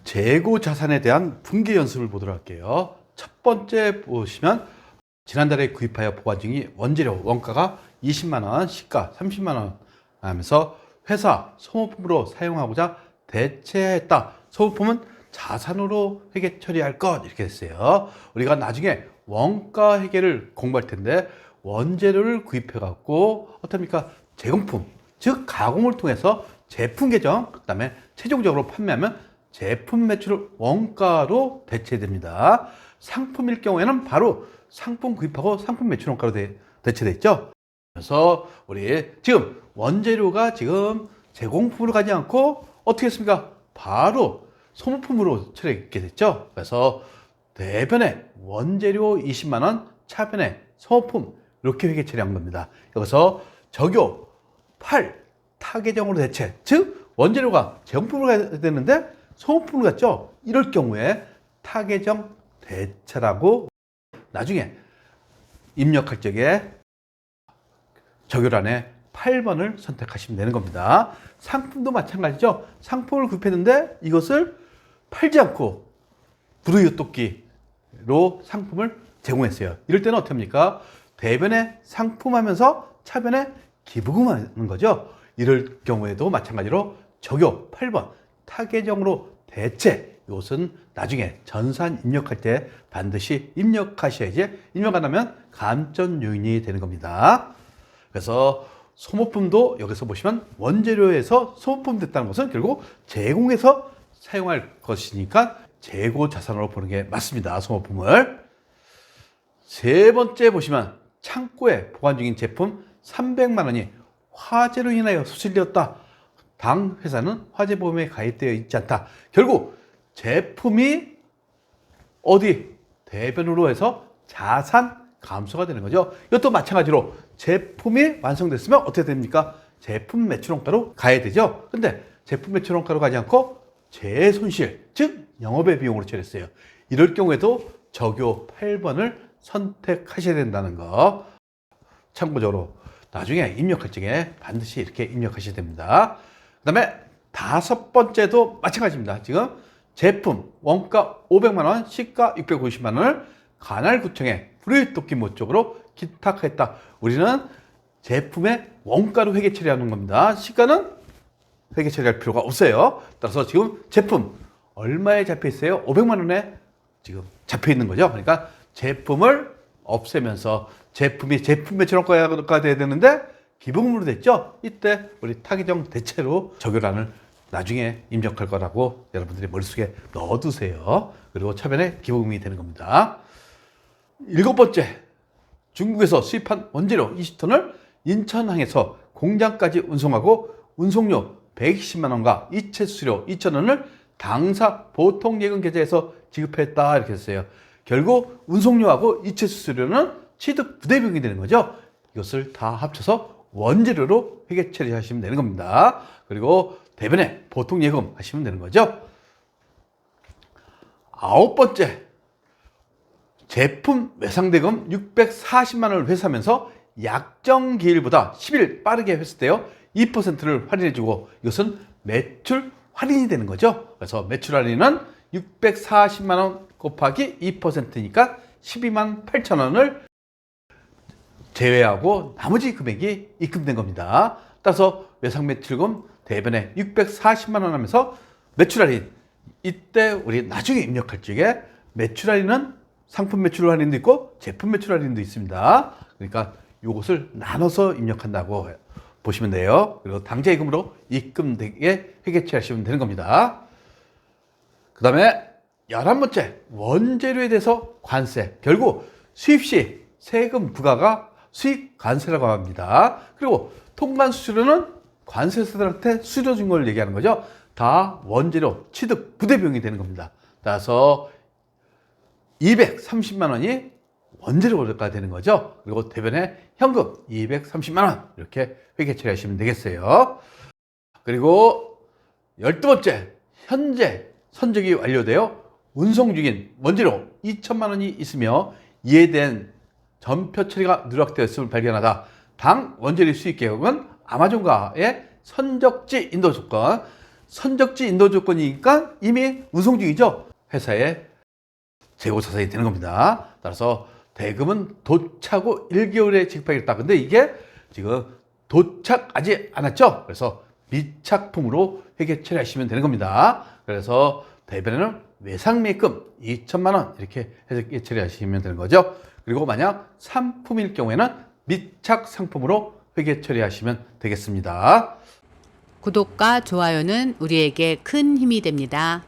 재고 자산에 대한 분기 연습을 보도록 할게요. 첫 번째 보시면 지난달에 구입하여 보관 중인 원재료 원가가 20만 원, 시가 30만 원 하면서 회사 소모품으로 사용하고자 대체했다. 소모품은 자산으로 회계 처리할 것 이렇게 됐어요. 우리가 나중에 원가 회계를 공부할 텐데 원재료를 구입해 갖고 어떻습니까? 제공품, 즉 가공을 통해서 제품 계정, 그다음에 최종적으로 판매하면 제품 매출을 원가로 대체됩니다. 상품일 경우에는 바로 상품 구입하고 상품 매출 원가로 대체돼 있죠. 그래서 우리 지금 원재료가 지금 제공품으로 가지 않고 어떻게 했습니까? 바로 소모품으로 처리하게 됐죠. 그래서 대변에 원재료 20만 원, 차변에 소모품 이렇게 회계 처리한 겁니다. 여기서 적용 8 타계정으로 대체, 즉 원재료가 제공품으로 가야 되는데 소모품으로 갔죠. 이럴 경우에 타계정 대체라고 나중에 입력할 적에 적요란에 8번을 선택하시면 되는 겁니다. 상품도 마찬가지죠. 상품을 구입했는데 이것을 팔지 않고 불우이웃돕기로 상품을 제공했어요. 이럴 때는 어떻게 합니까? 대변에 상품하면서 차변에 기부금 하는 거죠. 이럴 경우에도 마찬가지로 적요 8번 타계정으로 대체, 이것은 나중에 전산 입력할 때 반드시 입력하셔야지 입력 안 하면 감점 요인이 되는 겁니다. 그래서 소모품도 여기서 보시면 원재료에서 소모품 됐다는 것은 결국 제공해서 사용할 것이니까 재고 자산으로 보는 게 맞습니다. 소모품을. 세 번째 보시면 창고에 보관 중인 제품 300만 원이 화재로 인하여 수출되었다. 당 회사는 화재보험에 가입되어 있지 않다. 결국 제품이 어디 대변으로 해서 자산 감소가 되는 거죠. 이것도 마찬가지로 제품이 완성됐으면 어떻게 됩니까? 제품 매출원가로 가야 되죠. 근데 제품 매출원가로 가지 않고 재손실, 즉 영업의 비용으로 처리했어요. 이럴 경우에도 적요 8번을 선택하셔야 된다는 거 참고적으로 나중에 입력할 적에 반드시 이렇게 입력하셔야 됩니다. 그 다음에 다섯 번째도 마찬가지입니다. 지금 제품 원가 500만 원, 시가 650만 원을 관할구청에 불이웃돕기 목적으로 기탁했다. 우리는 제품의 원가로 회계 처리하는 겁니다. 시가는 회계 처리할 필요가 없어요. 따라서 지금 제품 얼마에 잡혀 있어요? 500만 원에 지금 잡혀 있는 거죠. 그러니까 제품을 없애면서 제품이 제품 매출 원가가 돼야 되는데 기부금으로 됐죠. 이때 우리 타계정 대체로 적요란을 나중에 입력할 거라고 여러분들이 머릿속에 넣어두세요. 그리고 차변에 기부금이 되는 겁니다. 일곱 번째, 중국에서 수입한 원재료 20톤을 인천항에서 공장까지 운송하고 운송료 120만 원과 이체 수수료 2,000원을 당사 보통예금 계좌에서 지급했다 이렇게 했어요. 결국 운송료하고 이체 수수료는 취득 부대비용이 되는 거죠. 이것을 다 합쳐서 원재료로 회계 처리하시면 되는 겁니다. 그리고 대변에 보통예금 하시면 되는 거죠. 아홉 번째, 제품 외상대금 640만 원을 회수하면서 약정 기일보다 10일 빠르게 회수되어 2%를 할인해주고 이것은 매출 할인이 되는 거죠. 그래서 매출 할인은 640만 원 곱하기 2%니까 12만 8천 원을 제외하고 나머지 금액이 입금된 겁니다. 따라서 외상매출금 대변에 640만 원 하면서 매출 할인, 이때 우리 나중에 입력할 적에 매출 할인은 상품 매출 할인도 있고 제품 매출 할인도 있습니다. 그러니까 이것을 나눠서 입력한다고 보시면 돼요. 그리고 당좌예금으로 입금되게 회계 처리하시면 되는 겁니다. 그 다음에 11번째, 원재료에 대해서 관세. 결국 수입 시 세금 부과가 수익 관세라고 합니다. 그리고 통관 수수료는 관세사들한테 수수료 준 걸 얘기하는 거죠. 다 원재료 취득 부대비용이 되는 겁니다. 따라서 230만 원이 원재료가 되는 거죠. 그리고 대변에 현금 230만 원 이렇게 회계 처리하시면 되겠어요. 그리고 12번째, 현재 선적이 완료되어 운송 중인 원재료 2천만 원이 있으며 이에 대한 전표 처리가 누락되었음을 발견하다. 당 원재료 수입 계획은 아마존과의 선적지 인도 조건, 선적지 인도 조건이니까 이미 운송 중이죠. 회사에 재고 자산이 되는 겁니다. 따라서 대금은 도착 후 1개월에 지급하겠다. 근데 이게 지금 도착하지 않았죠. 그래서 미착품으로 회계 처리하시면 되는 겁니다. 그래서 대변에는 외상매입금 2천만 원 이렇게 해서 회계 처리하시면 되는 거죠. 그리고 만약 상품일 경우에는 미착 상품으로 회계 처리하시면 되겠습니다. 구독과 좋아요는 우리에게 큰 힘이 됩니다.